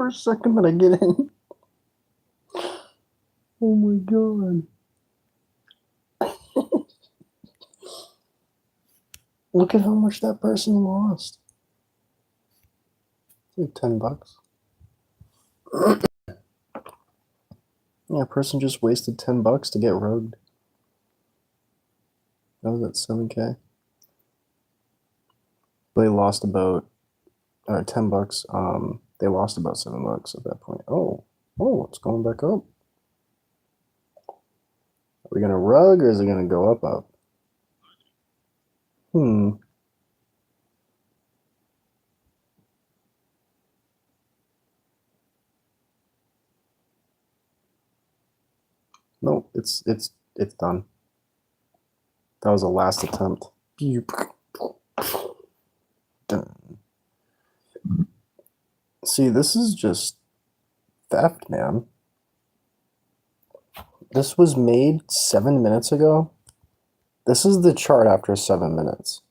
first second that I get in. Oh my god. Look at how much that person lost. It's like $10. Yeah, a person just wasted $10 to get rogued. That was at 7K. They lost about $10. They lost about $7 at that point. Oh, it's going back up. Are we gonna rug or is it gonna go up? No, it's done. That was a last attempt. Done. See, this is just theft, man. This was made 7 minutes ago. This is the chart after 7 minutes.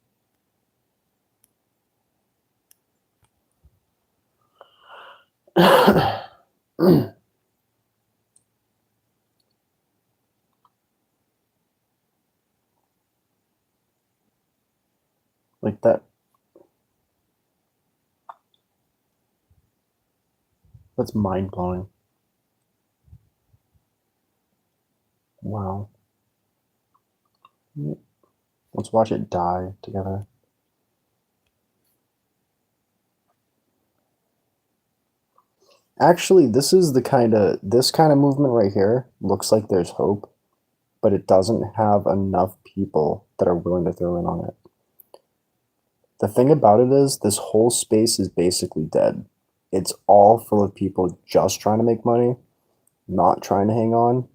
Like that. That's mind-blowing. Wow. Let's watch it die together. Actually, this kind of movement right here looks like there's hope, but it doesn't have enough people that are willing to throw in on it. The thing about it is this whole space is basically dead. It's all full of people just trying to make money, not trying to hang on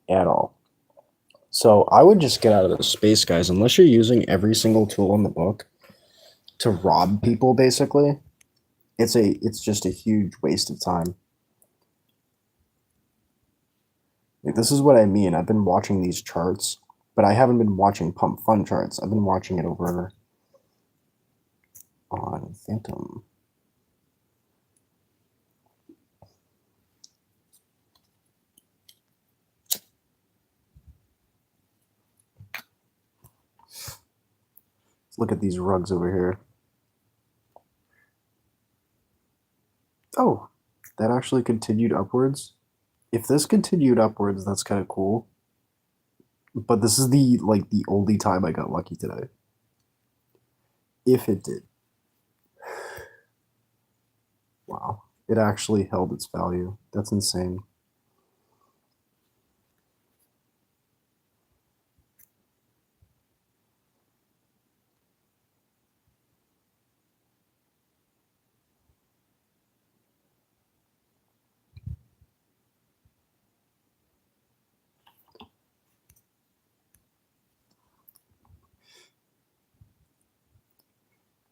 at all. So I would just get out of the space, guys, unless you're using every single tool in the book to rob people, basically. It's just a huge waste of time. Like, this is what I mean. I've been watching these charts, but I haven't been watching Pump Fun charts. I've been watching it over on Phantom. Let's look at these rugs over here. Oh, that actually continued upwards. If this continued upwards, that's kind of cool. But this is the only time I got lucky today. If it did. Wow. It actually held its value. That's insane.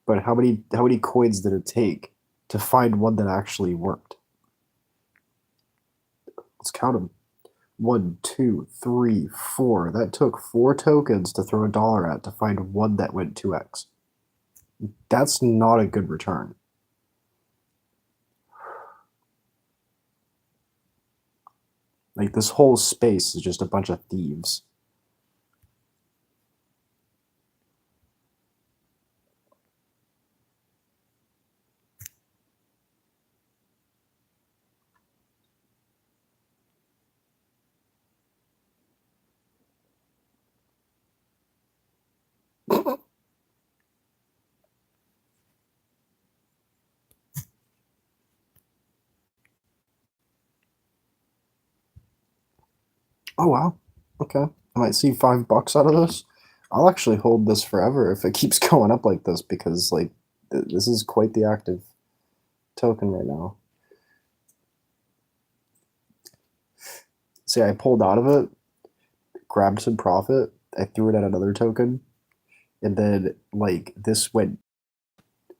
But how many coins did it take to find one that actually worked? Let's count them. 1, 2, 3, 4. That took 4 tokens to throw $1 at to find one that went 2x. That's not a good return. Like, this whole space is just a bunch of thieves. Oh wow. Okay. I might see $5 out of this. I'll actually hold this forever if it keeps going up like this because like this is quite the active token right now. See, I pulled out of it, grabbed some profit, I threw it at another token, and then like this went,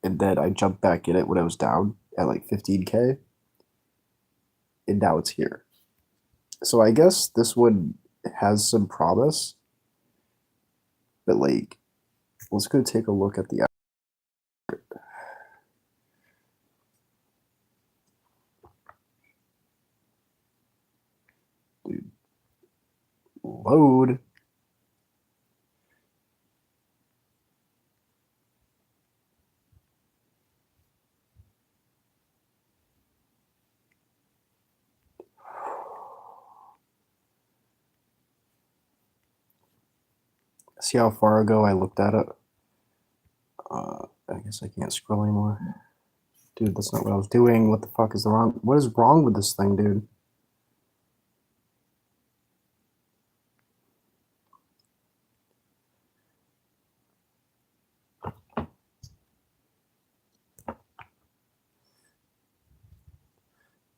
and then I jumped back in it when I was down at like 15K, and now it's here. So I guess this one has some promise, but like, let's go take a look at the. See how far ago I looked at it? I guess I can't scroll anymore. Dude, that's not what I was doing. What the fuck is wrong? What is wrong with this thing, dude?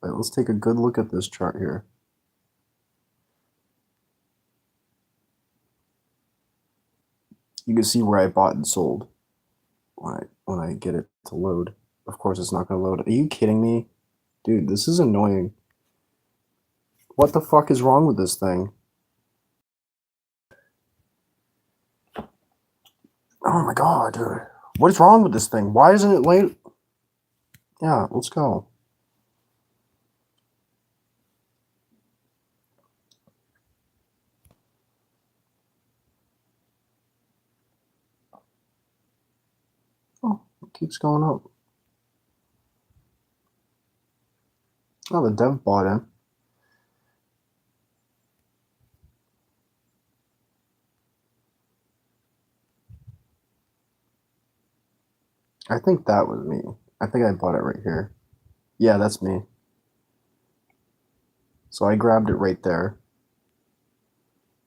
Right, let's take a good look at this chart here. You can see where I bought and sold when I get it to load. Of course, it's not going to load. Are you kidding me? Dude, this is annoying. What the fuck is wrong with this thing? Oh my god, dude. What is wrong with this thing? Why isn't it late? Yeah, let's go. Oh, it keeps going up. Oh, the dev bought in. I think that was me. I think I bought it right here. Yeah, that's me. So I grabbed it right there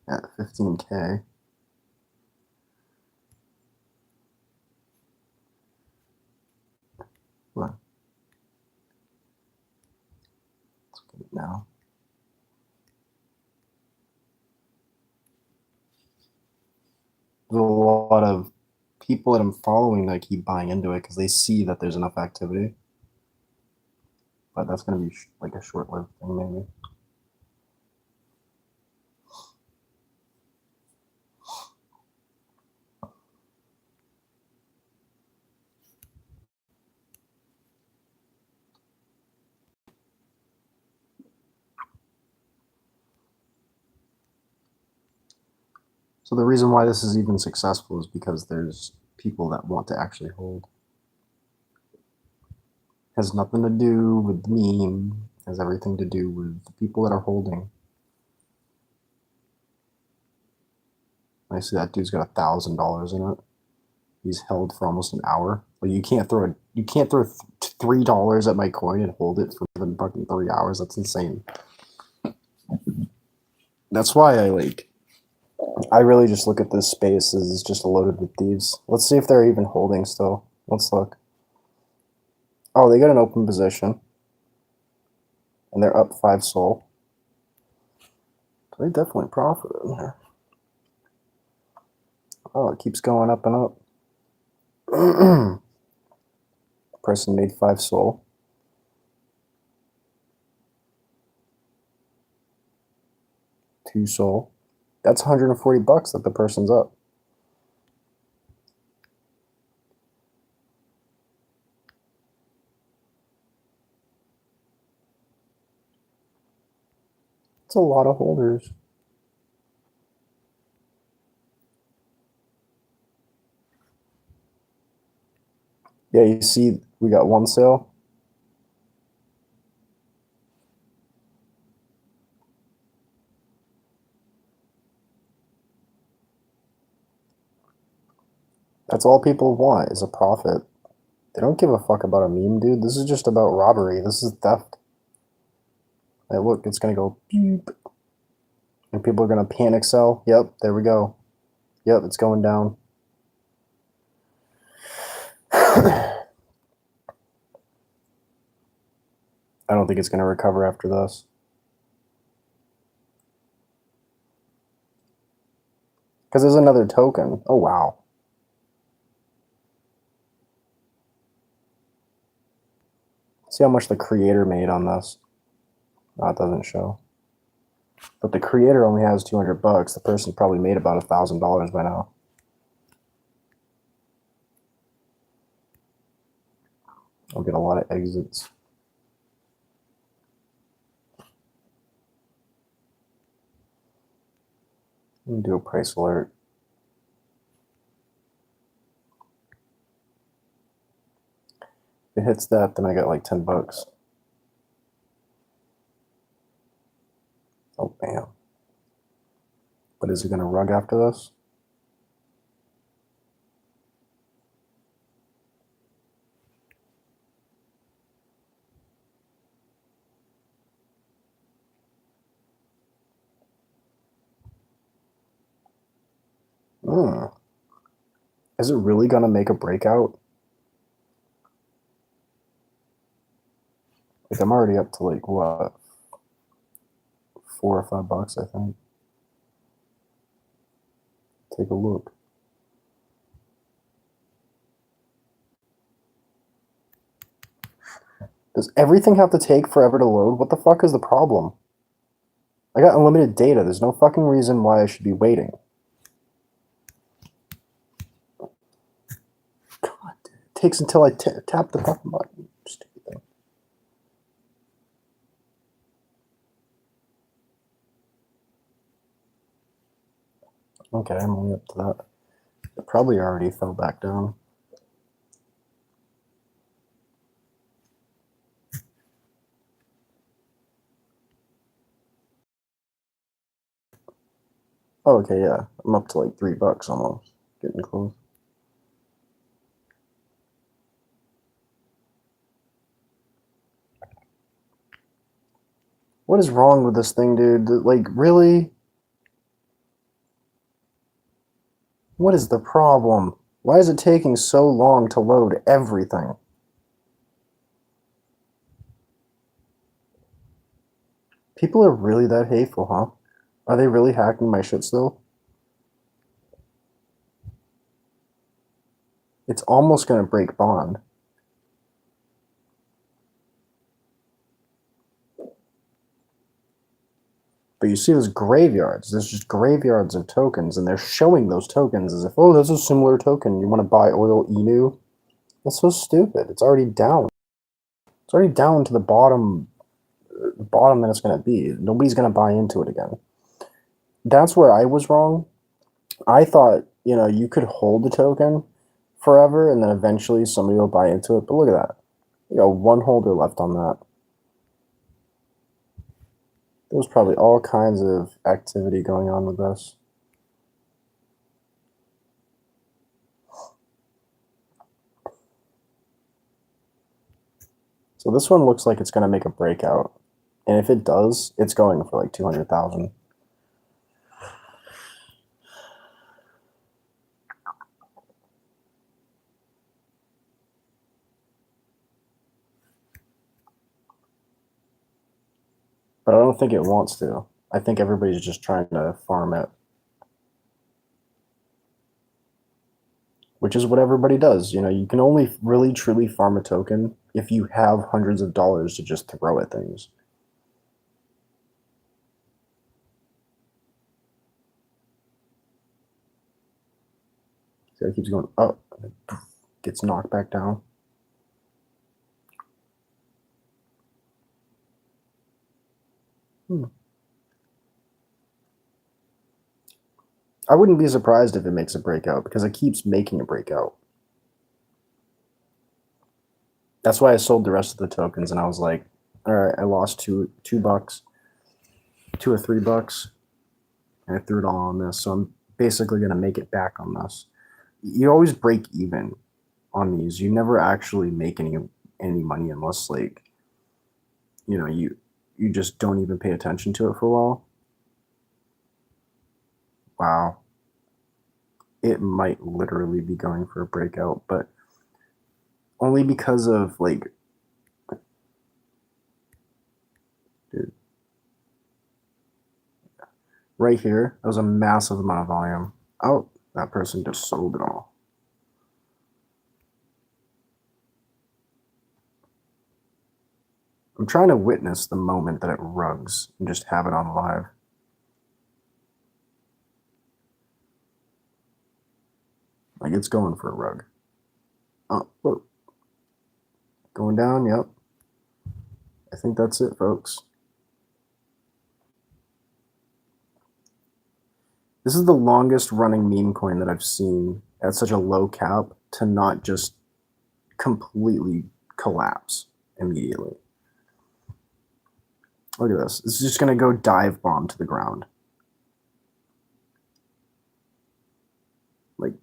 at 15K. What? Let's get it now. There's a lot of people that I'm following that keep buying into it because they see that there's enough activity. But that's going to be like a short-lived thing, maybe. So the reason why this is even successful is because there's people that want to actually hold. Has nothing to do with the meme. Has everything to do with the people that are holding. I see that dude's got $1,000 in it. He's held for almost an hour. Like you can't throw $3 at my coin and hold it for even fucking 3 hours. That's insane. That's why I really just look at this space as just loaded with thieves. Let's see if they're even holding still. Let's look. Oh, they got an open position. And they're up 5 SOL. So they definitely profited in here. Oh, it keeps going up and up. Person made 5 SOL. 2 SOL. That's $140 that the person's up. It's a lot of holders. Yeah, you see, we got 1 sale. That's all people want is a profit. They don't give a fuck about a meme, dude. This is just about robbery. This is theft. Hey, look, it's gonna go beep. And people are gonna panic sell. Yep, there we go. Yep, it's going down. I don't think it's gonna recover after this. Because there's another token. Oh, wow. See how much the creator made on this. Oh, it doesn't show. But the creator only has $200. The person probably made about $1,000 by now. I'll get a lot of exits. Let me do a price alert. If it hits that, then I got like $10. Oh, bam. But is it going to rug after this? Is it really gonna make a breakout? Like, I'm already up to like what, $4 or $5, I think. Take a look. Does everything have to take forever to load? What the fuck is the problem? I got unlimited data. There's no fucking reason why I should be waiting. God, it takes until I tap the fucking button. Stupid thing. Okay, I'm only up to that. It probably already fell back down. Oh, okay, yeah. I'm up to like $3 almost. Getting close. What is wrong with this thing, dude? Like, really? What is the problem? Why is it taking so long to load everything? People are really that hateful, huh? Are they really hacking my shit still? It's almost gonna break bond. But you see those graveyards. There's just graveyards of tokens, and they're showing those tokens as if, oh, that's a similar token. You want to buy Oil Inu? That's so stupid. It's already down. It's already down to the bottom that it's going to be. Nobody's going to buy into it again. That's where I was wrong. I thought, you could hold the token forever, and then eventually somebody will buy into it. But look at that. You got one holder left on that. There's probably all kinds of activity going on with this. So this one looks like it's going to make a breakout. And if it does, it's going for like 200,000. But I don't think it wants to. I think everybody's just trying to farm it. Which is what everybody does. You can only really truly farm a token if you have hundreds of dollars to just throw at things. So it keeps going up, gets knocked back down. I wouldn't be surprised if it makes a breakout because it keeps making a breakout. That's why I sold the rest of the tokens, and I was like, all right, I lost $2 or $3, and I threw it all on this. So I'm basically going to make it back on this. You always break even on these. You never actually make any money unless you just don't even pay attention to it for a while. Wow. It might literally be going for a breakout, but only because of dude. Right here, that was a massive amount of volume. Oh, that person just sold it all. I'm trying to witness the moment that it rugs and just have it on live. Like, it's going for a rug. Oh, look. Going down, yep. I think that's it, folks. This is the longest running meme coin that I've seen at such a low cap to not just completely collapse immediately. Look at this. It's just going to go dive bomb to the ground. Like,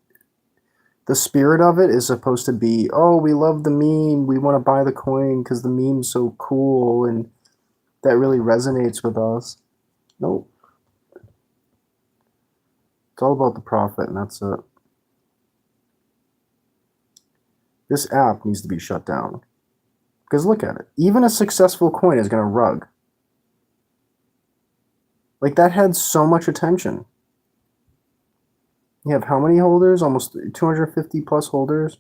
the spirit of it is supposed to be, oh, we love the meme. We want to buy the coin because the meme's so cool and that really resonates with us. Nope. It's all about the profit, and that's it. This app needs to be shut down. Because look at it. Even a successful coin is going to rug. Like, that had so much attention. You have how many holders? Almost 250 plus holders.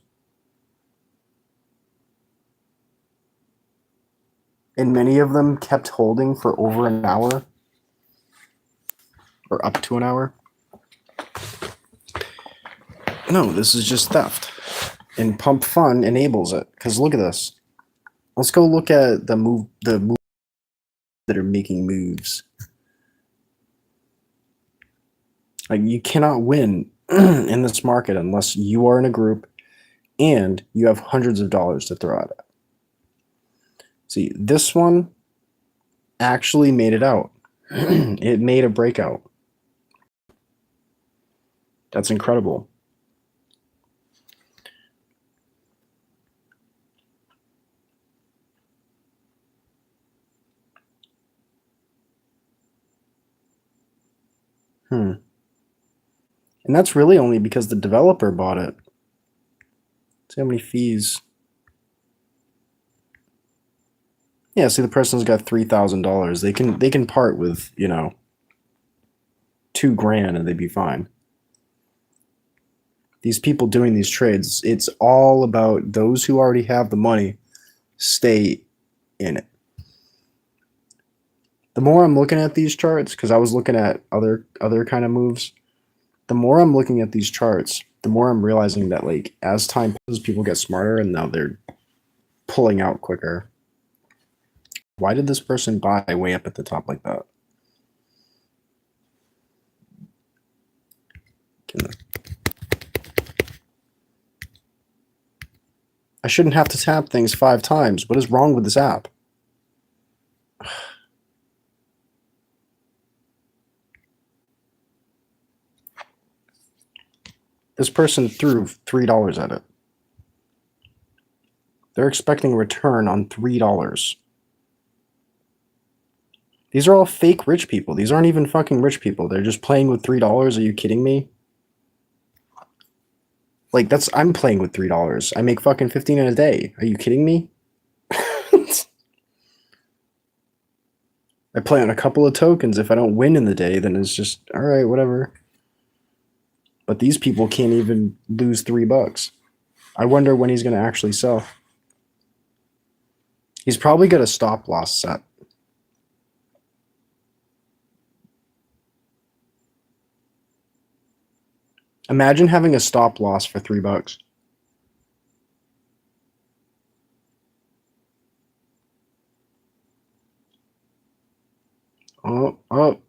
And many of them kept holding for over an hour. Or up to an hour. No, this is just theft. And Pump Fun enables it. Because look at this. Let's go look at the move that are making moves. Like, you cannot win in this market unless you are in a group and you have hundreds of dollars to throw at it. See, this one actually made it out. It made a breakout. That's incredible. And that's really only because the developer bought it. See how many fees. Yeah, see, the person's got $3,000. They can part with, you know, $2,000 and they'd be fine. These people doing these trades, it's all about those who already have the money stay in it. The more I'm looking at these charts, because I was looking at other kind of moves, the more I'm looking at these charts, the more I'm realizing that, like, as time passes, people get smarter and now they're pulling out quicker. Why did this person buy way up at the top like that? I shouldn't have to tap things 5 times. What is wrong with this app? This person threw $3 at it. They're expecting a return on $3. These are all fake rich people. These aren't even fucking rich people. They're just playing with $3. Are you kidding me? Like, I'm playing with $3. I make fucking 15 in a day. Are you kidding me? I play on a couple of tokens. If I don't win in the day, then it's just, all right, whatever. But these people can't even lose $3. I wonder when he's going to actually sell. He's probably got a stop loss set. Imagine having a stop loss for $3. Oh,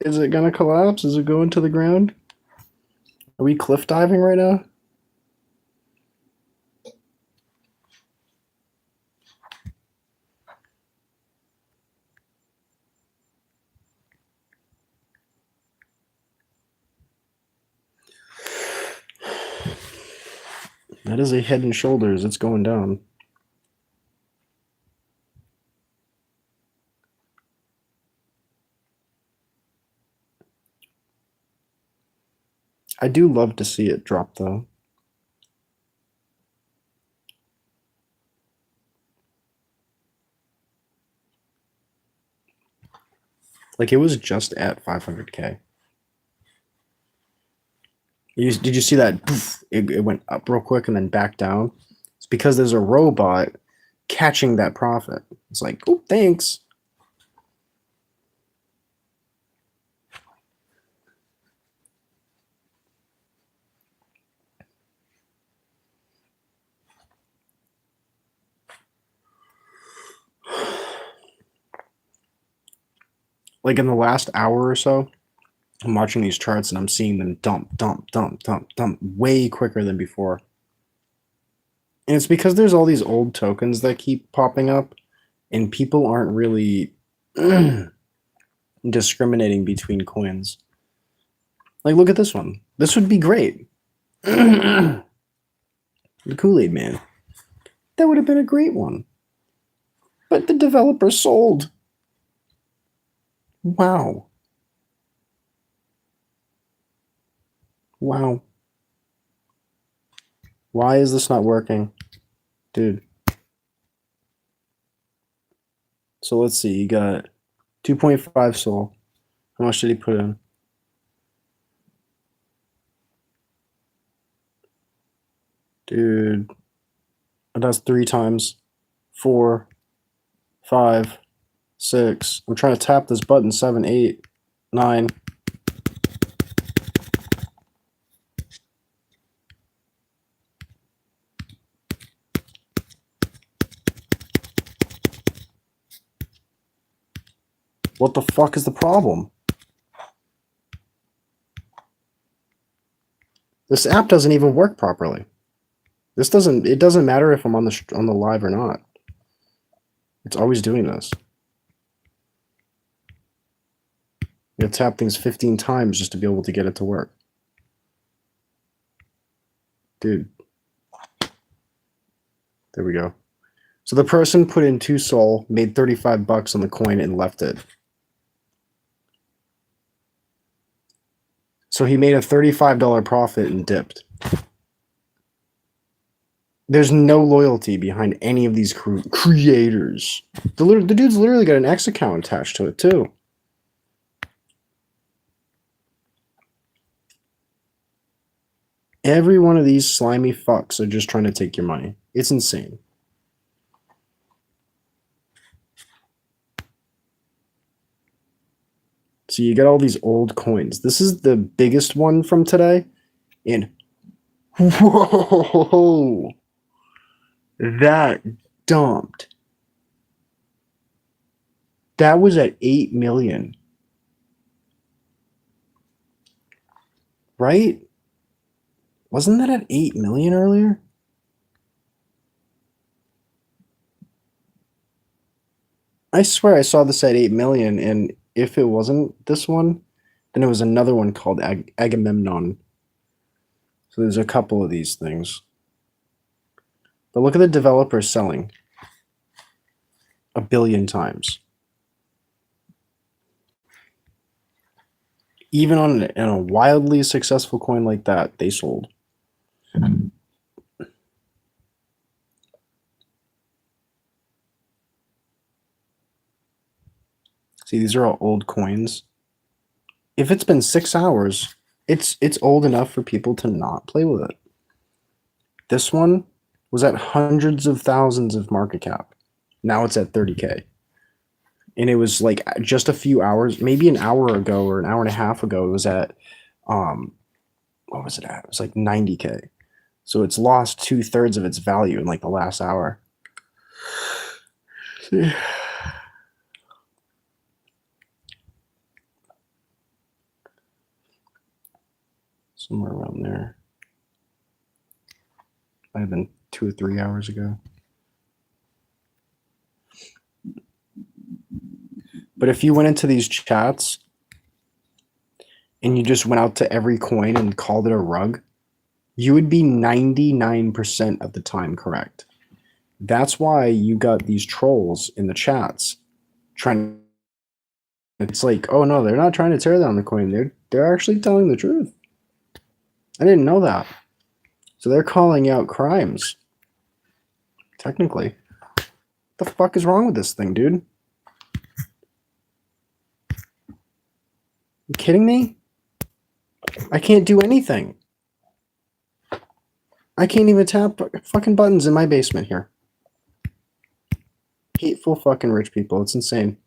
is it gonna collapse? Is it going to the ground? Are we cliff diving right now? That is a Head and Shoulders. It's going down. I do love to see it drop, though. Like, it was just at 500K. Did you see that? It went up real quick and then back down. It's because there's a robot catching that profit. It's like, oh, thanks. Like, in the last hour or so, I'm watching these charts and I'm seeing them dump way quicker than before. And it's because there's all these old tokens that keep popping up and people aren't really discriminating between coins. Like, look at this one. This would be great. The Kool-Aid Man. That would have been a great one. But the developer sold. Wow. Wow. Why is this not working? Dude. So let's see. You got 2.5 soul. How much did he put in? Dude. That's 3 times. 4, 5, 6. I'm trying to tap this button. 7, 8, 9. What the fuck is the problem? This app doesn't even work properly. It doesn't matter if I'm on the live or not. It's always doing this. You have to tap things 15 times just to be able to get it to work. Dude. There we go. So the person put in 2 soul, made 35 bucks on the coin, and left it. So he made a $35 profit and dipped. There's no loyalty behind any of these creators. The dude's literally got an X account attached to it, too. Every one of these slimy fucks are just trying to take your money. It's insane. So you get all these old coins. This is the biggest one from today. And whoa, that dumped. That was at 8 million. Right? Wasn't that at 8 million earlier? I swear I saw this at 8 million, and if it wasn't this one, then it was another one called Agamemnon. So there's a couple of these things. But look at the developers selling 1 billion times. Even on a wildly successful coin like that, they sold. See, these are all old coins. If it's been 6 hours, it's old enough for people to not play with it. This one was at hundreds of thousands of market cap. Now it's at 30K. And it was like just a few hours, maybe an hour ago or an hour and a half ago, it was at what was it at? It was like 90K. So it's lost 2/3 of its value in like the last hour. Somewhere around there. Might have been 2 or 3 hours ago. But if you went into these chats and you just went out to every coin and called it a rug, you would be 99% of the time correct. That's why you got these trolls in the chats trying. It's like, oh no, they're not trying to tear down the coin. They're actually telling the truth. I didn't know that. So they're calling out crimes. Technically. What the fuck is wrong with this thing, dude? You kidding me? I can't do anything. I can't even tap fucking buttons in my basement here. Hateful fucking rich people. It's insane.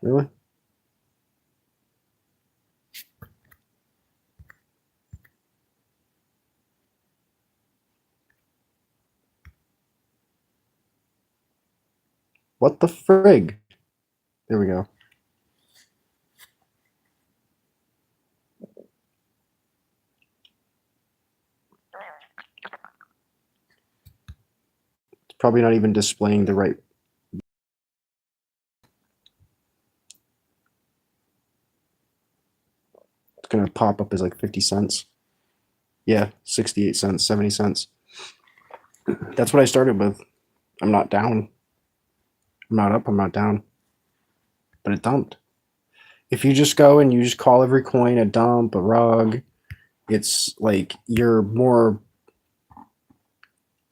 Really? What the frig? There we go. It's probably not even displaying the right. It's gonna pop up as like 50 cents. Yeah, 68 cents, 70 cents. That's what I started with. I'm not down. I'm not up, I'm not down. But it dumped. If you just go and you just call every coin a dump, a rug, it's like you're more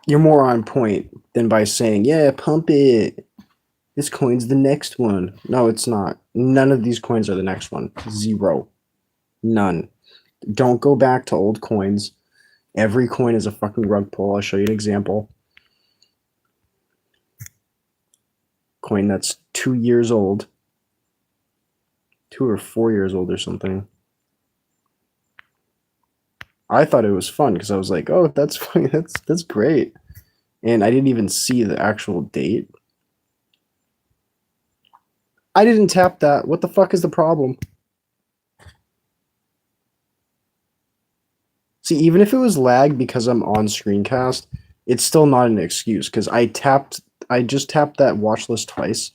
on point than by saying, yeah, pump it. This coin's the next one. No, it's not. None of these coins are the next one. Zero. None. Don't go back to old coins. Every coin is a fucking rug pull. I'll show you an example. Coin that's 2 years old. 2 or 4 years old or something. I thought it was fun because I was like, oh, that's funny. That's great. And I didn't even see the actual date. I didn't tap that. What the fuck is the problem? See, even if it was lag because I'm on screencast, it's still not an excuse because I just tapped that watch list twice,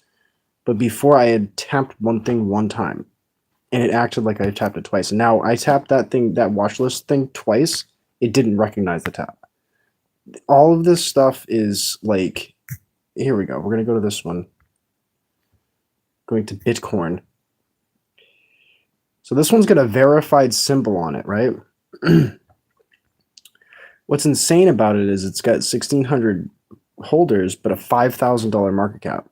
but before I had tapped one thing one time and it acted like I tapped it twice. And now I tapped that watch list thing twice, it didn't recognize the tap. All of this stuff is like, here we go. We're going to go to this one. Going to Bitcoin. So this one's got a verified symbol on it, right? What's insane about it is it's got 1,600 holders, but a $5,000 market cap.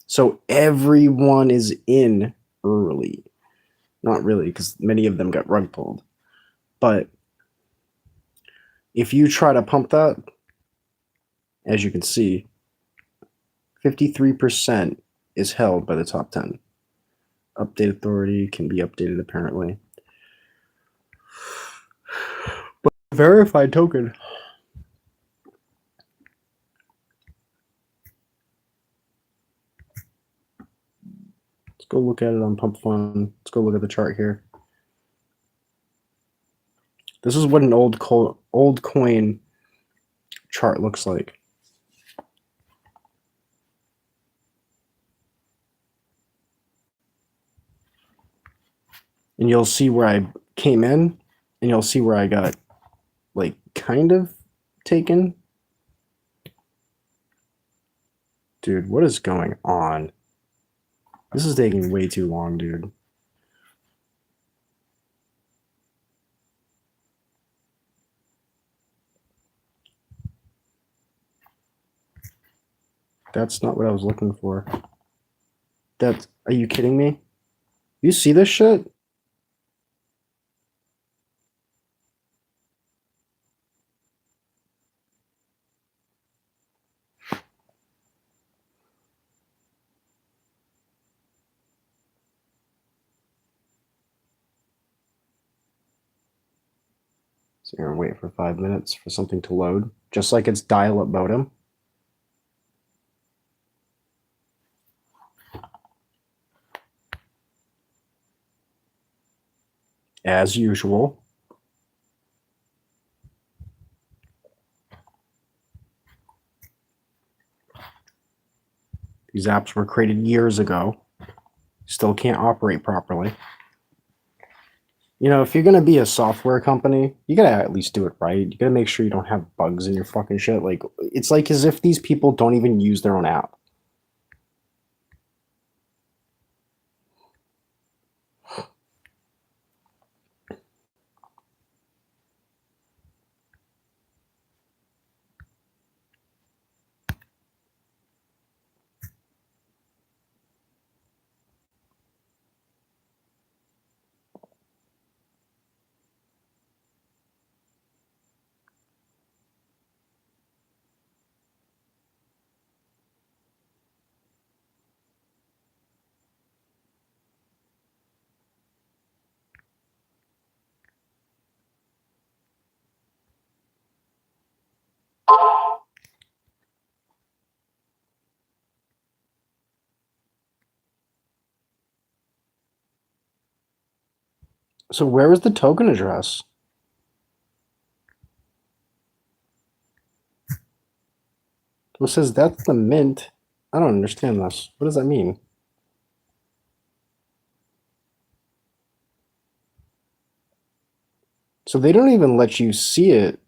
So everyone is in early. Not really, because many of them got rug pulled. But if you try to pump that, as you can see, 53% is held by the top 10. Update authority can be updated apparently. But verified token. Let's go look at it on Pump Fun. Let's go look at the chart here. This is what an old coin chart looks like. And you'll see where I came in, and you'll see where I got, like, kind of taken. Dude, what is going on? This is taking way too long, dude. That's not what I was looking for. Are you kidding me? You see this shit? So you're gonna wait for 5 minutes for something to load, just like it's dial-up modem. As usual. These apps were created years ago. Still can't operate properly. You know, if you're gonna be a software company, you gotta at least do it right. You gotta make sure you don't have bugs in your fucking shit. Like, it's like as if these people don't even use their own app. So where is the token address? It says that's the mint. I don't understand this. What does that mean? So they don't even let you see it.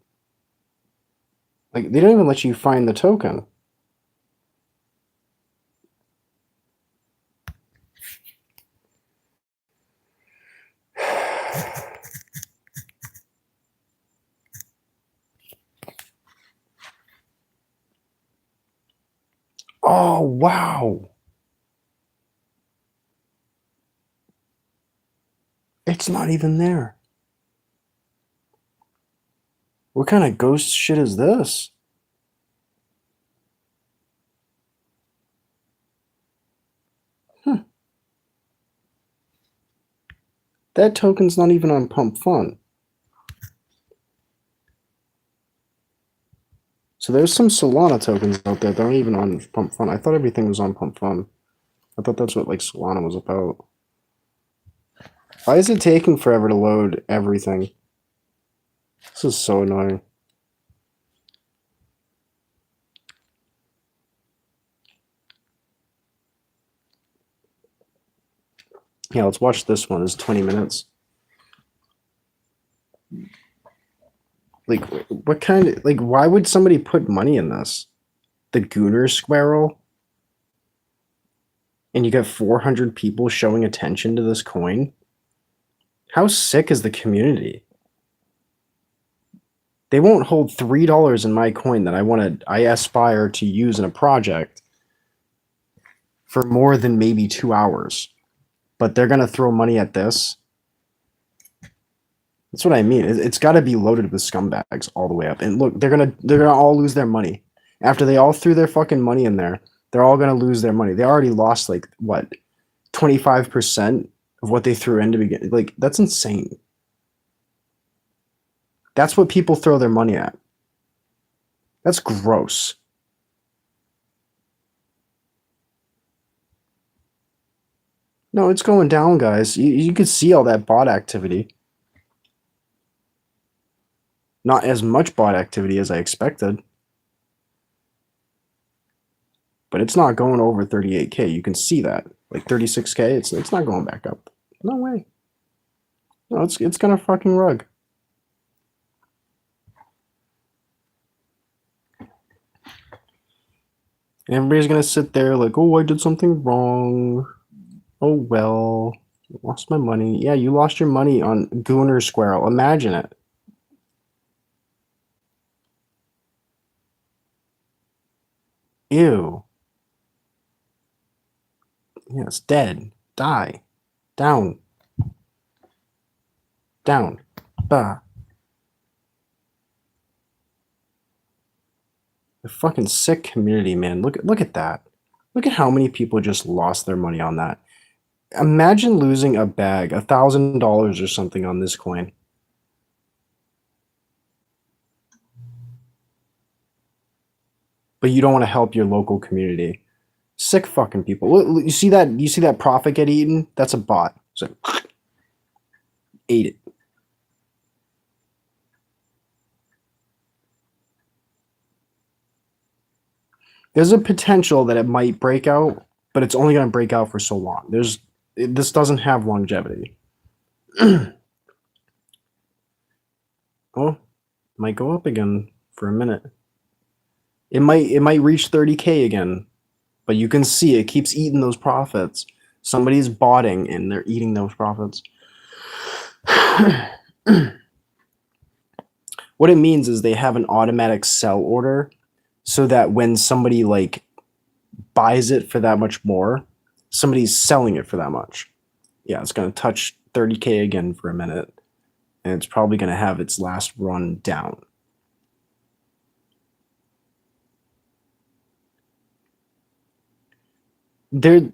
Like, they don't even let you find the token. Oh, wow. It's not even there. What kind of ghost shit is this? That token's not even on Pump Fun. So there's some Solana tokens out there that aren't even on Pump Fun. I thought everything was on Pump Fun. I thought that's what like Solana was about. Why is it taking forever to load everything? This is so annoying. Yeah, let's watch this one. It's 20 minutes. Like, what kind of, like, why would somebody put money in this? The Gooner Squirrel? And you got 400 people showing attention to this coin? How sick is the community? They won't hold $3 in my coin that I aspire to use in a project for more than maybe 2 hours. But they're going to throw money at this. That's what I mean. It's got to be loaded with scumbags all the way up. And look, they're gonna all lose their money after they all threw their fucking money in there. They're all gonna lose their money. They already lost like what, 25% of what they threw in to begin. Like, that's insane. That's what people throw their money at. That's gross. No, it's going down, guys. You could see all that bot activity. Not as much bot activity as I expected. But it's not going over 38K. You can see that. Like 36K, it's not going back up. No way. No, it's gonna fucking rug. And everybody's gonna sit there like, oh, I did something wrong. Oh well. Lost my money. Yeah, you lost your money on Gooner Squirrel. Imagine it. Ew. Yeah, it's dead. Die. Down. Down. Bah. The fucking sick community, man. Look at that. Look at how many people just lost their money on that. Imagine losing a bag, $1,000 or something on this coin. But you don't want to help your local community. Sick fucking people. You see that? You see that profit get eaten? That's a bot. So ate it. There's a potential that it might break out, but it's only going to break out for so long. This doesn't have longevity. Oh, might go up again for a minute. It might reach 30K again, but you can see it keeps eating those profits. Somebody's botting and they're eating those profits. What it means is they have an automatic sell order so that when somebody like buys it for that much more, somebody's selling it for that much. Yeah, it's going to touch 30K again for a minute, and it's probably going to have its last run down.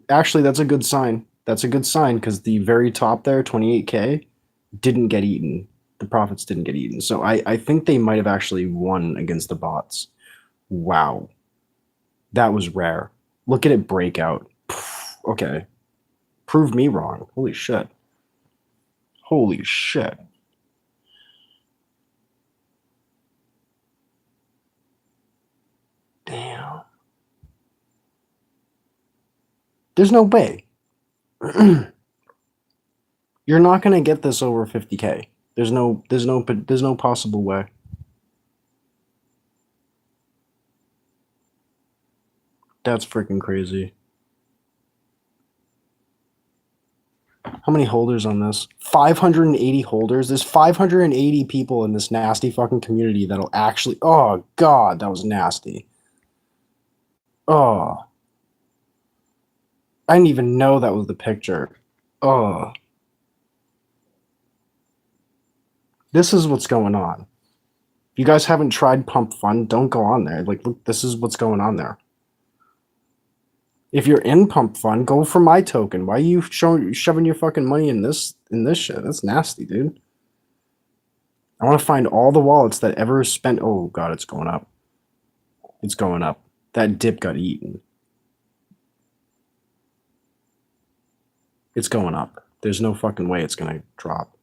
Actually, that's a good sign. That's a good sign because the very top there, 28K, didn't get eaten. The profits didn't get eaten. So I think they might have actually won against the bots. Wow. That was rare. Look at it break out. Okay. Prove me wrong. Holy shit. Holy shit. Damn. There's no way. You're not going to get this over 50K. There's no possible way. That's freaking crazy. How many holders on this? 580 holders. There's 580 people in this nasty fucking community that'll actually. Oh god, that was nasty. Oh, I didn't even know that was the picture. Oh, this is what's going on. If you guys haven't tried Pump Fund, don't go on there. Like, look, this is what's going on there. If you're in Pump Fund, go for my token. Why are you shoving your fucking money in this shit? That's nasty, dude. I want to find all the wallets that ever spent. Oh god, it's going up. It's going up. That dip got eaten. It's going up. There's no fucking way it's gonna drop.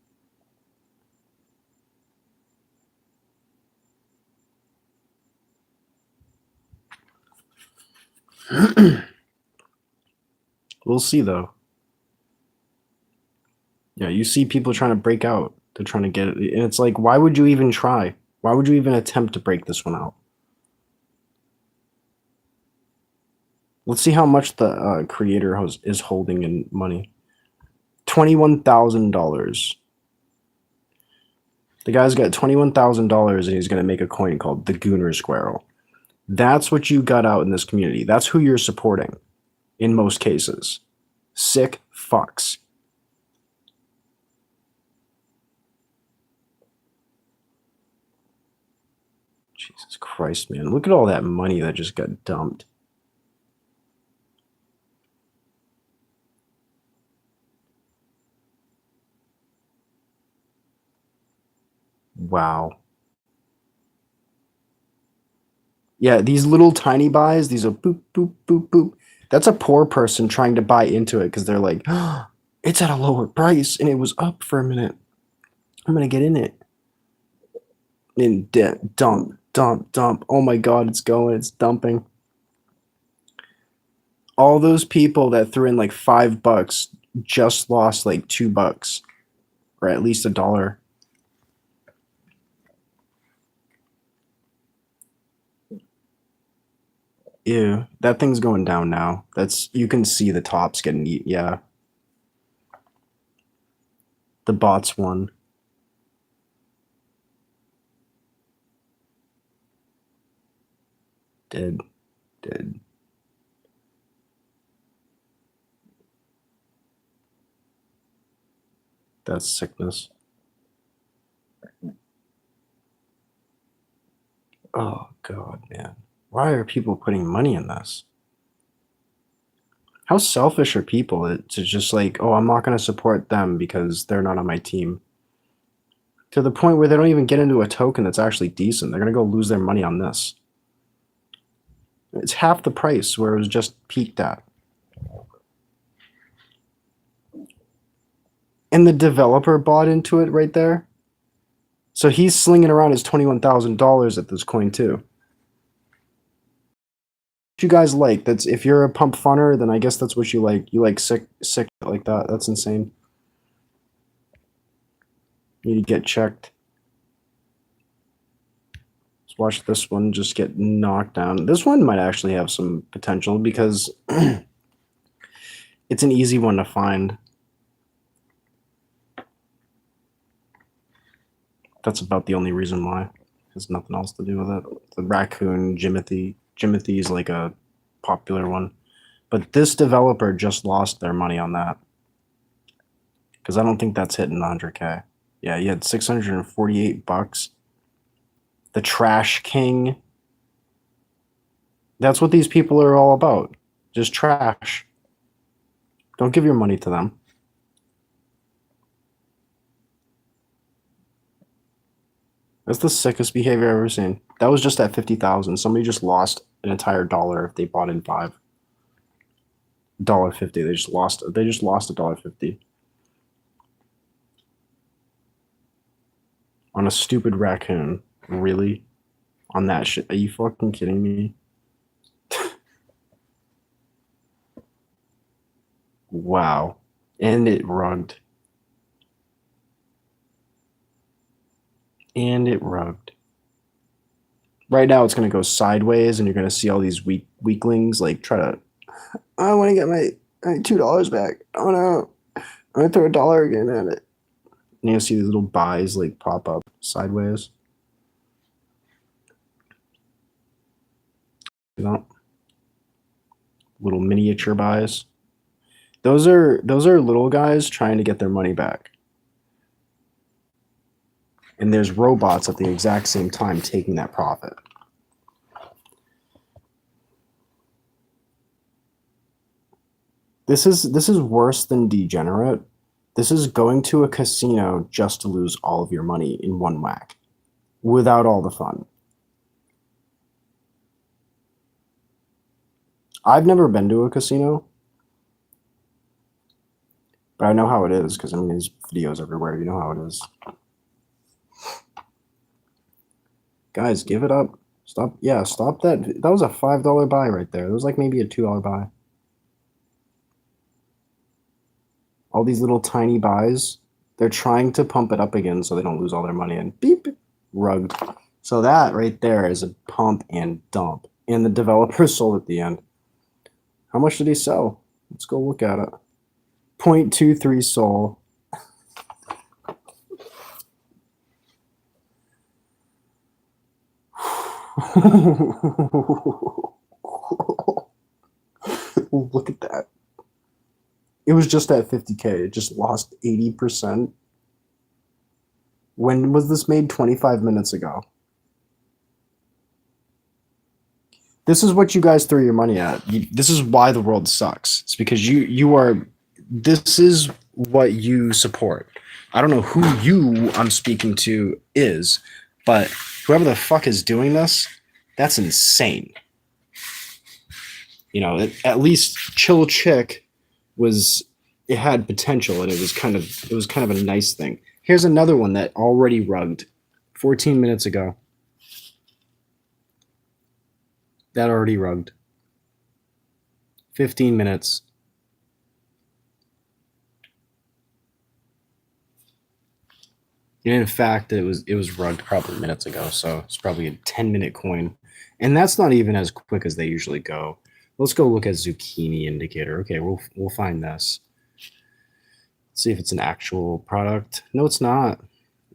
We'll see though. Yeah, you see people trying to break out. They're trying to get it. And it's like, why would you even try? Why would you even attempt to break this one out? Let's see how much the creator is holding in money. $21,000. The guy's got $21,000 and he's going to make a coin called the Gooner Squirrel. That's what you got out in this community. That's who you're supporting in most cases. Sick fucks. Jesus Christ, man. Look at all that money that just got dumped. Wow. Yeah, these little tiny buys, these are boop, boop, boop, boop. That's a poor person trying to buy into it because they're like, oh, it's at a lower price and it was up for a minute. I'm going to get in it. And dump, dump, dump. Oh my God, it's dumping. All those people that threw in like $5 just lost like $2 or at least $1. Ew, that thing's going down now. You can see the tops getting eaten. Yeah. The bots won. Dead. That's sickness. Oh God, man. Why are people putting money in this? How selfish are people to just like, oh, I'm not going to support them because they're not on my team. To the point where they don't even get into a token that's actually decent. They're going to go lose their money on this. It's half the price where it was just peaked at. And the developer bought into it right there. So he's slinging around his $21,000 at this coin too. What you guys like? That's if you're a pump funner, then I guess that's what you like. You like sick like that. That's insane. You need to get checked. Let's watch this one just get knocked down. This one might actually have some potential because it's an easy one to find. That's about the only reason why. Has nothing else to do with it. The raccoon Jimothy. Jimothy is like a popular one. But this developer just lost their money on that. Because I don't think that's hitting 100K. Yeah, he had $648. The Trash King. That's what these people are all about. Just trash. Don't give your money to them. That's the sickest behavior I've ever seen. That was just at 50,000. Somebody just lost an entire dollar if they bought in $5. $1.50. They just lost $1.50. On a stupid raccoon. Really? On that shit? Are you fucking kidding me? Wow. And it rugged. And it rugged. Right now it's going to go sideways and you're going to see all these weaklings like try to, I want to get my $2 back. Oh no. I'm going to throw $1 again at it. And you'll see these little buys like pop up sideways. You know? Little miniature buys. Those are little guys trying to get their money back. And there's robots at the exact same time taking that profit. This is worse than degenerate. This is going to a casino just to lose all of your money in one whack without all the fun. I've never been to a casino, but I know how it is because I mean there's videos everywhere. You know how it is. Guys, give it up. Stop. Yeah, stop that. That was a $5 buy right there. It was like maybe a $2 buy. All these little tiny buys, they're trying to pump it up again so they don't lose all their money and beep, rugged. So that right there is a pump and dump. And the developer sold at the end. How much did he sell? Let's go look at it. 0.23 SOL. Look at that. It was just at 50K. It just lost 80%. When was this made? 25 minutes ago. This is what you guys throw your money at. This is why the world sucks. It's because you are. This is what you support. I don't know who you I'm speaking to is, but whoever the fuck is doing this, that's insane. You know, at least Chill Chick was it had potential and it was kind of a nice thing. Here's another one that already rugged 14 minutes ago. That already rugged. 15 minutes. And in fact, it was rugged probably minutes ago, so it's probably a 10-minute coin. And that's not even as quick as they usually go. Let's go look at Zucchini indicator. Okay, we'll find this. Let's see if it's an actual product. No, it's not.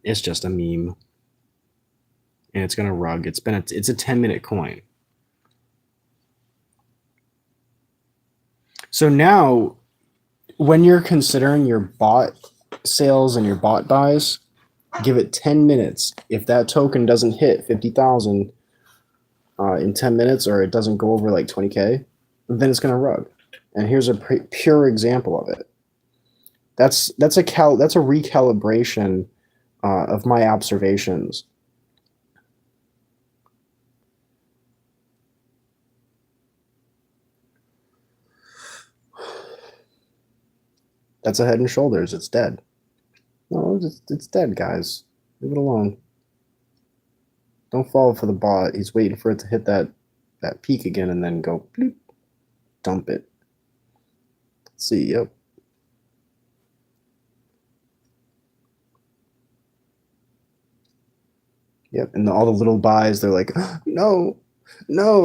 It's just a meme. And it's gonna rug. It's a 10-minute coin. So now when you're considering your bot sales and your bot buys, give it 10 minutes. If that token doesn't hit 50,000 in 10 minutes or it doesn't go over like 20K, then it's going to rug. And here's a pure example of it. That's a recalibration of my observations. That's a Head and Shoulders. It's dead. No, it's dead, guys. Leave it alone. Don't fall for the bot. He's waiting for it to hit that peak again and then go bloop, dump it. Let's see, yep. Yep, and all the little buys, they're like, no,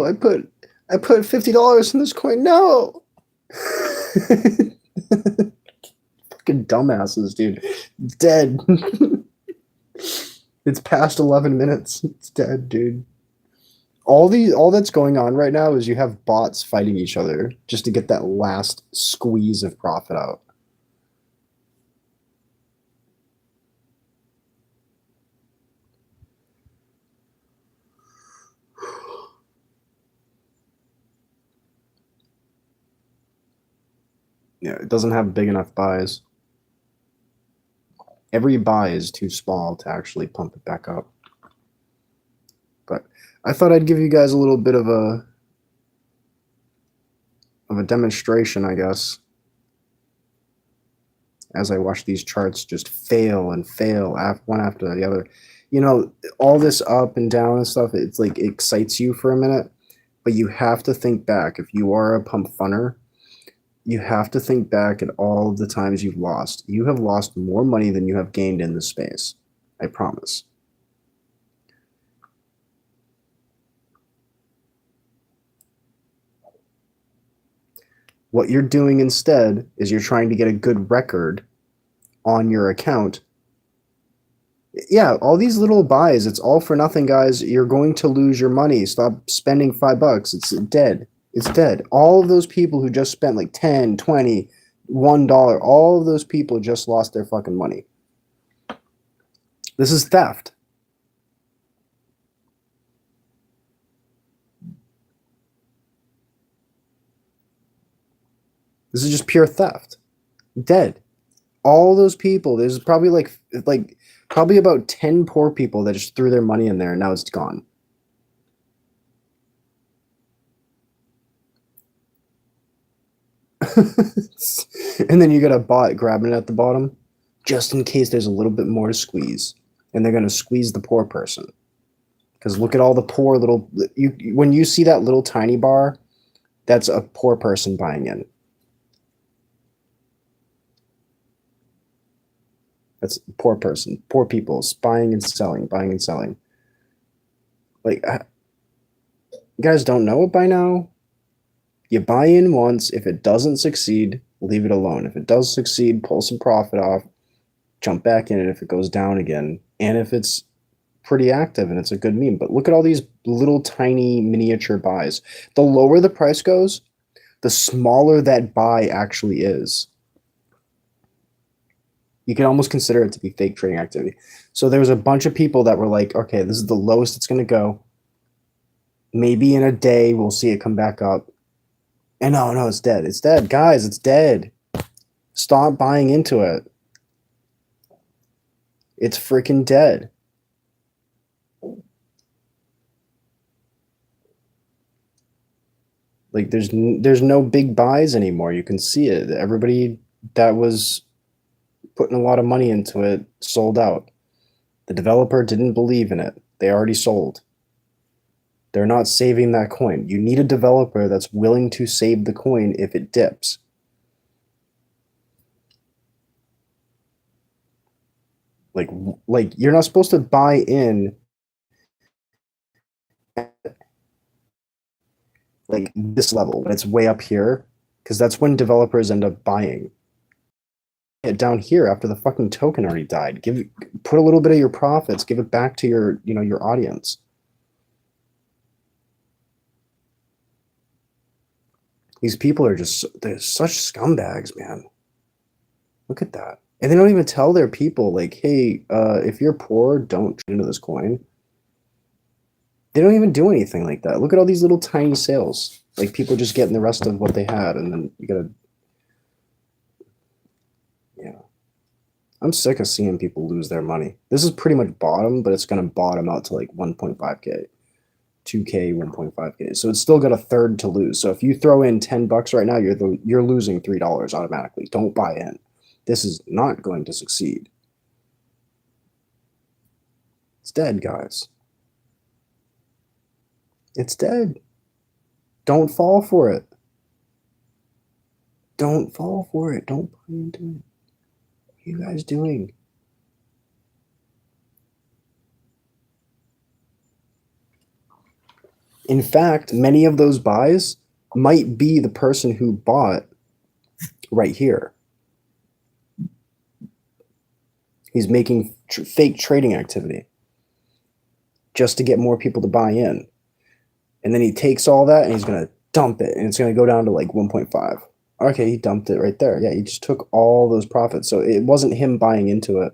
I put $50 in this coin. No. Fucking dumbasses, dude. It's dead. It's past 11 minutes. It's dead, dude. All that's going on right now is you have bots fighting each other just to get that last squeeze of profit out. Yeah, it doesn't have big enough buys. Every buy is too small to actually pump it back up. But I thought I'd give you guys a little bit of a demonstration, I guess, as I watch these charts just fail and fail one after the other. You know, all this up and down and stuff, it's like it excites you for a minute, but you have to think back. If you are a pump funner, you have to think back at all of the times you've lost. You have lost more money than you have gained in this space. I promise. What you're doing instead is you're trying to get a good record on your account. Yeah, all these little buys, it's all for nothing, guys. You're going to lose your money. Stop spending $5. It's dead. It's dead. All of those people who just spent like 10, 20, $1, all of those people just lost their fucking money. This is theft. This is just pure theft. Dead. All those people, there's probably like probably about 10 poor people that just threw their money in there and now it's gone. And then you got a bot grabbing it at the bottom just in case there's a little bit more to squeeze. And they're going to squeeze the poor person. Because look at all the poor little... when you see that little tiny bar, that's a poor person buying in. That's a poor person. Poor people buying and selling, buying and selling. Like, you guys don't know it by now? You buy in once. If it doesn't succeed, leave it alone. If it does succeed, pull some profit off, jump back in it if it goes down again. And if it's pretty active and it's a good meme. But look at all these little tiny miniature buys. The lower the price goes, the smaller that buy actually is. You can almost consider it to be fake trading activity. So there was a bunch of people that were like, okay, this is the lowest it's going to go. Maybe in a day we'll see it come back up. And no, it's dead. It's dead. Guys, it's dead. Stop buying into it. It's freaking dead. Like there's no big buys anymore. You can see it. Everybody that was putting a lot of money into it sold out. The developer didn't believe in it. They already sold. They're not saving that coin. You need a developer that's willing to save the coin if it dips. Like you're not supposed to buy in like this level when it's way up here, because that's when developers end up buying it down here after the fucking token already died. Put a little bit of your profits, give it back to your your audience. These people are they're such scumbags, man. Look at that. And they don't even tell their people, like, hey, if you're poor, don't trade into this coin. They don't even do anything like that. Look at all these little tiny sales. Like, people just getting the rest of what they had, and then you gotta... Yeah. I'm sick of seeing people lose their money. This is pretty much bottom, but it's gonna bottom out to, like, 1.5K. 2K, 1.5K. So it's still got a third to lose. So if you throw in $10 right now, you're losing $3 automatically. Don't buy in. This is not going to succeed. It's dead, guys. It's dead. Don't fall for it. Don't fall for it. Don't buy into it. What are you guys doing? In fact, many of those buys might be the person who bought right here. He's making fake trading activity just to get more people to buy in. And then he takes all that and he's going to dump it, and it's going to go down to like 1.5. Okay, he dumped it right there. Yeah, he just took all those profits. So it wasn't him buying into it.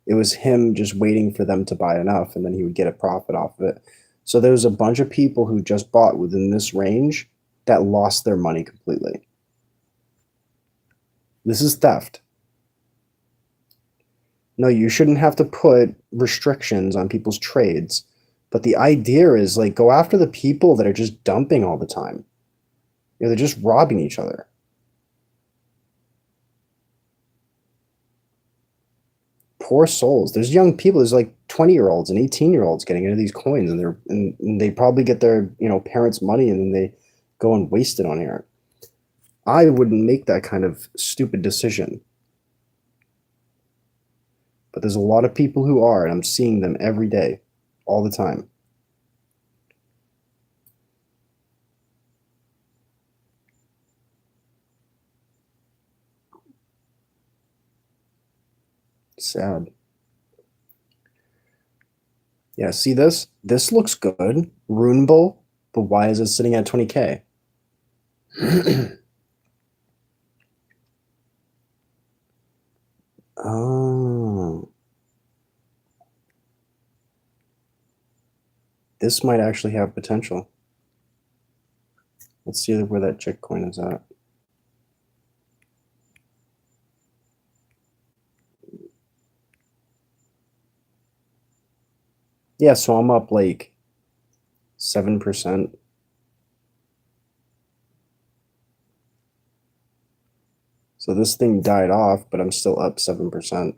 It was him just waiting for them to buy enough, and then he would get a profit off of it. So there's a bunch of people who just bought within this range that lost their money completely. This is theft. No, you shouldn't have to put restrictions on people's trades. But the idea is, like, go after the people that are just dumping all the time. They're just robbing each other. Poor souls. There's young people. There's like 20-year-olds and 18-year-olds getting into these coins, and they probably get their parents' money, and then they go and waste it on here. I wouldn't make that kind of stupid decision. But there's a lot of people who are, and I'm seeing them every day, all the time. Sad. Yeah, see this? This looks good. Rune Bull, but why is it sitting at 20K? Oh. This might actually have potential. Let's see where that chick coin is at. Yeah, so I'm up like 7%. So this thing died off, but I'm still up 7%.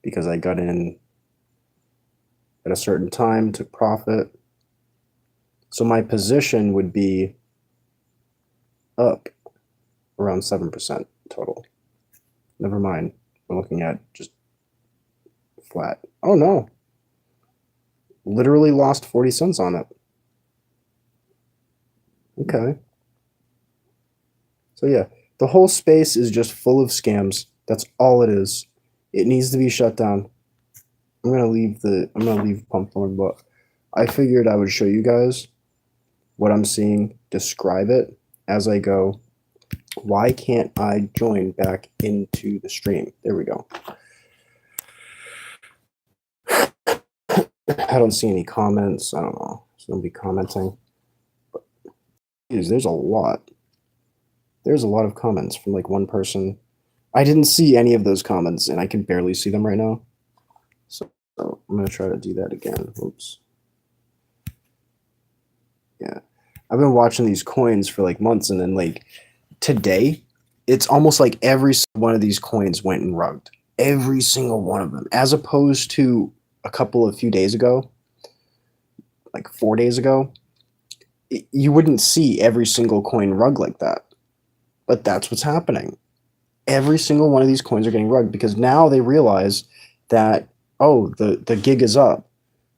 Because I got in at a certain time, took profit. So my position would be up around 7% total. Never mind. We're looking at just flat. Oh no. Literally lost 40 cents on it. Okay. So yeah, the whole space is just full of scams. That's all it is. It needs to be shut down. I'm gonna leave Pump Thorn, but I figured I would show you guys what I'm seeing, describe it as I go. Why can't I join back into the stream? There we go. I don't see any comments. I don't know. Somebody commenting. But there's a lot. There's a lot of comments from like one person. I didn't see any of those comments, and I can barely see them right now. So I'm going to try to do that again. Oops. Yeah. I've been watching these coins for like months, and then like today, it's almost like every one of these coins went and rugged. Every single one of them. As opposed to a few days ago, like 4 days ago, you wouldn't see every single coin rug like that. But that's what's happening. Every single one of these coins are getting rugged because now they realize that, oh, the gig is up.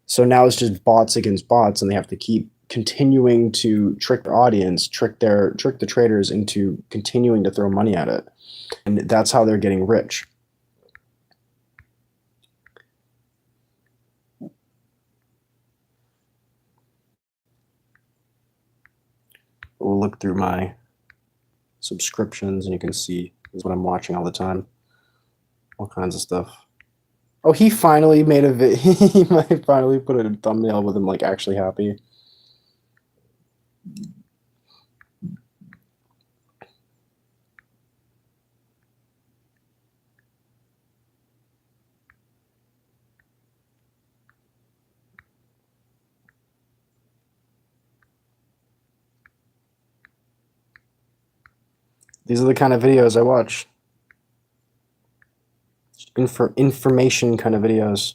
So now it's just bots against bots, and they have to keep continuing to trick their audience, trick the traders into continuing to throw money at it. And that's how they're getting rich. We'll look through my subscriptions, and you can see what I'm watching all the time. All kinds of stuff. Oh, he finally made a he might finally put a thumbnail with him like actually happy. These are the kind of videos I watch. Information kind of videos.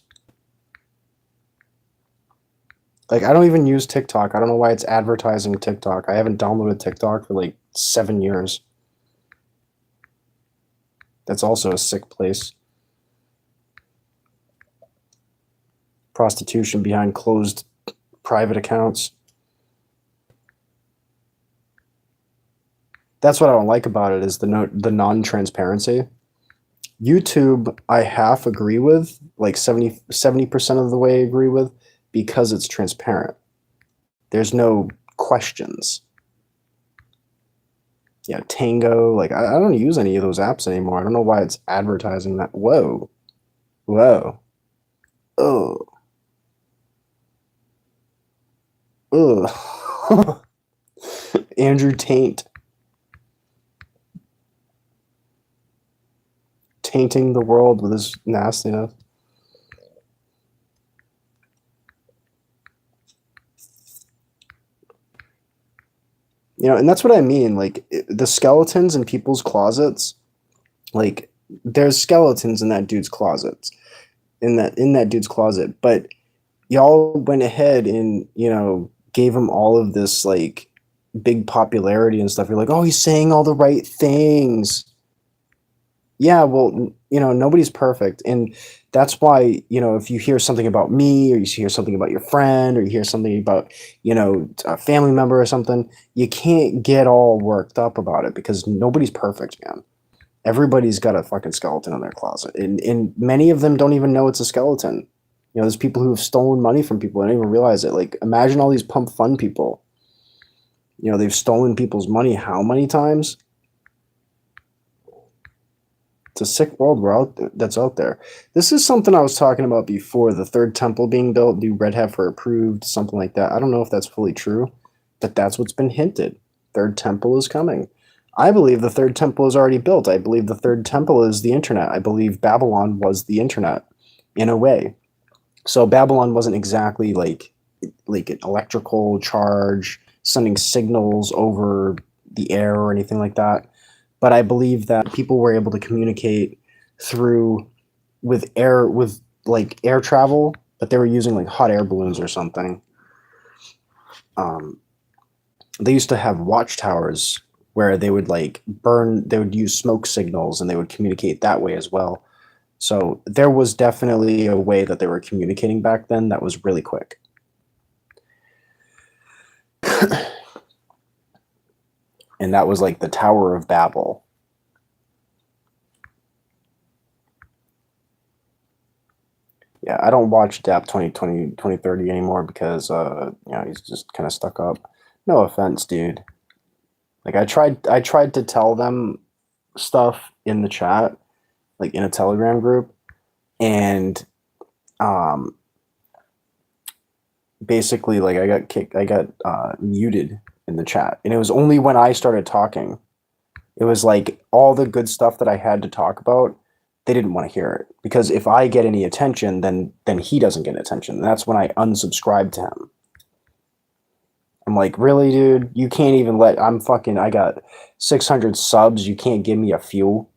Like, I don't even use TikTok. I don't know why it's advertising TikTok. I haven't downloaded TikTok for like 7 years. That's also a sick place. Prostitution behind closed private accounts. That's what I don't like about it, is the non-transparency. YouTube, I half agree with, like 70% of the way I agree with, because it's transparent. There's no questions. Yeah, Tango, like I don't use any of those apps anymore. I don't know why it's advertising that. Whoa. Whoa. Oh. Ugh. Andrew Taint. Tainting the world with his nastiness. You know, and that's what I mean. Like, the skeletons in people's closets, like, there's skeletons in that dude's closets, in that dude's closet. But y'all went ahead and, you know, gave him all of this, like, big popularity and stuff. You're like, oh, he's saying all the right things. Yeah, well, nobody's perfect. And that's why, if you hear something about me, or you hear something about your friend, or you hear something about, a family member or something, you can't get all worked up about it because nobody's perfect, man. Everybody's got a fucking skeleton in their closet. And many of them don't even know it's a skeleton. There's people who have stolen money from people and don't even realize it. Like, imagine all these pump fun people. They've stolen people's money how many times? It's a sick world that's out there. This is something I was talking about before. The third temple being built, new Red Heifer approved, something like that. I don't know if that's fully true, but that's what's been hinted. Third temple is coming. I believe the third temple is already built. I believe the third temple is the internet. I believe Babylon was the internet in a way. So Babylon wasn't exactly like an electrical charge sending signals over the air or anything like that. But I believe that people were able to communicate through with like air travel, but they were using like hot air balloons or something. They used to have watchtowers where they would they would use smoke signals and they would communicate that way as well. So there was definitely a way that they were communicating back then that was really quick. And that was like the Tower of Babel. Yeah, I don't watch DAP 2030 anymore because he's just kind of stuck up. No offense, dude. Like I tried to tell them stuff in the chat, like in a Telegram group, and um basically like I got muted in the chat. And it was only when I started talking. It was like all the good stuff that I had to talk about, they didn't want to hear it because if I get any attention, then he doesn't get attention. And that's when I unsubscribed to him. I'm like, really, dude? You can't even I got 600 subs. You can't give me a few.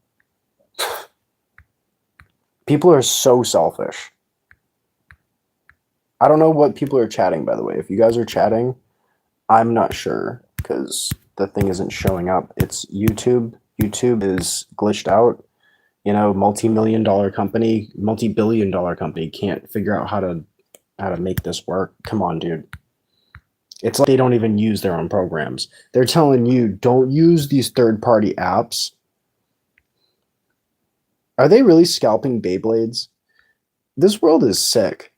People are so selfish. I don't know what people are chatting, by the way. If you guys are chatting, I'm not sure because the thing isn't showing up. It's YouTube. YouTube is glitched out. Multi-million-dollar company, multi-billion-dollar company can't figure out how to make this work. Come on, dude. It's like they don't even use their own programs. They're telling you don't use these third-party apps. Are they really scalping Beyblades? This world is sick.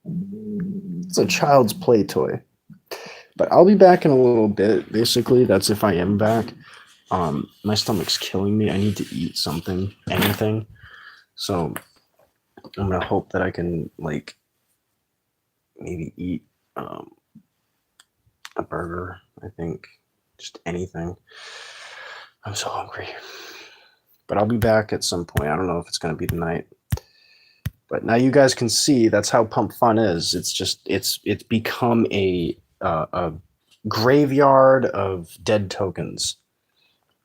It's a child's play toy. But I'll be back in a little bit. Basically, that's if I am back. My stomach's killing me. I need to eat something, anything. So I'm gonna hope that I can maybe eat a burger. I think just anything. I'm so hungry. But I'll be back at some point. I don't know if it's gonna be tonight. But now you guys can see that's how Pump Fun is. It's become a graveyard of dead tokens.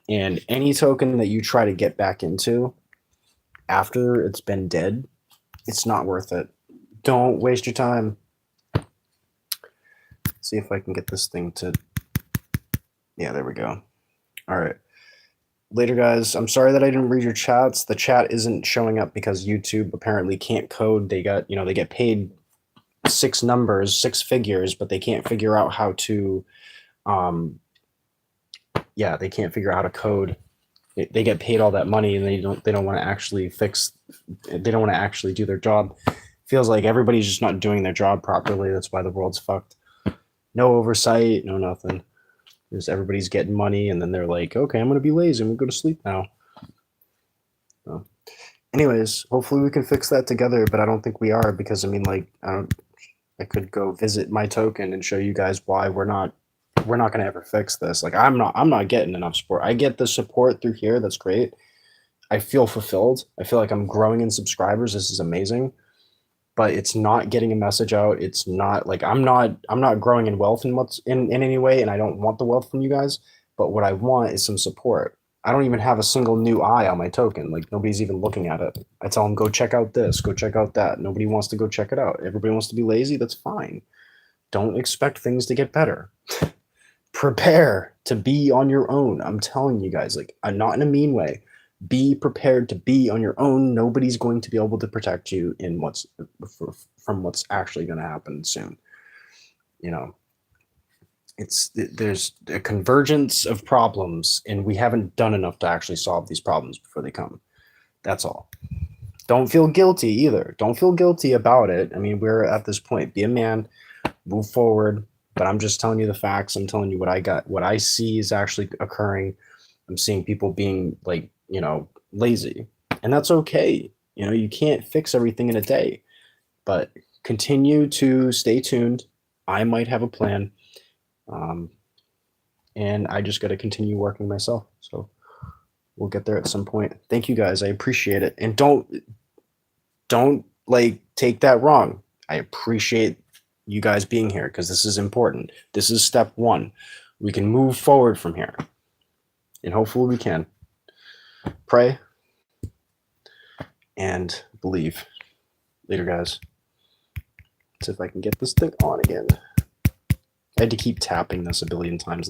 And any token that you try to get back into after it's been dead, it's not worth it. Don't waste your time. See if I can get this thing to... Yeah, there we go. All right. Later, guys. I'm sorry that I didn't read your chats. The chat isn't showing up because YouTube apparently can't code. They get paid 6 figures, but they can't figure out how to... they can't figure out how to code. They get paid all that money and they don't want to actually they don't want to actually do their job. Feels like everybody's just not doing their job properly. That's why the world's fucked. No oversight, no nothing. Just everybody's getting money and then they're like, okay, I'm gonna be lazy, I'm gonna go to sleep now. So, anyways, hopefully we can fix that together, but I don't think we are because I could go visit my token and show you guys why we're not gonna ever fix this. Like I'm not getting enough support. I get the support through here, that's great. I feel fulfilled. I feel like I'm growing in subscribers. This is amazing. But it's not getting a message out. It's not like I'm not growing in wealth in any way, and I don't want the wealth from you guys. But what I want is some support. I don't even have a single new eye on my token. Like nobody's even looking at it. I tell them go check out this, go check out that. Nobody wants to go check it out. Everybody wants to be lazy. That's fine. Don't expect things to get better. Prepare to be on your own. I'm telling you guys, like, not in a mean way, Be prepared to be on your own. Nobody's going to be able to protect you from what's actually going to happen soon. You know, there's a convergence of problems, and we haven't done enough to actually solve these problems before they come. That's all. Don't feel guilty either. Don't feel guilty about it. I mean, we're at this point. Be a man, move forward. But I'm just telling you the facts. I'm telling you what I got, what I see is actually occurring. I'm seeing people being like, lazy. And that's okay. You can't fix everything in a day. But continue to stay tuned. I might have a plan. And I just got to continue working myself. So we'll get there at some point. Thank you guys. I appreciate it. And don't like take that wrong. I appreciate you guys being here because this is important. This is step one. We can move forward from here. And hopefully we can. Pray and believe. Later, guys. Let's see if I can get this thing on again. I had to keep tapping this a billion times.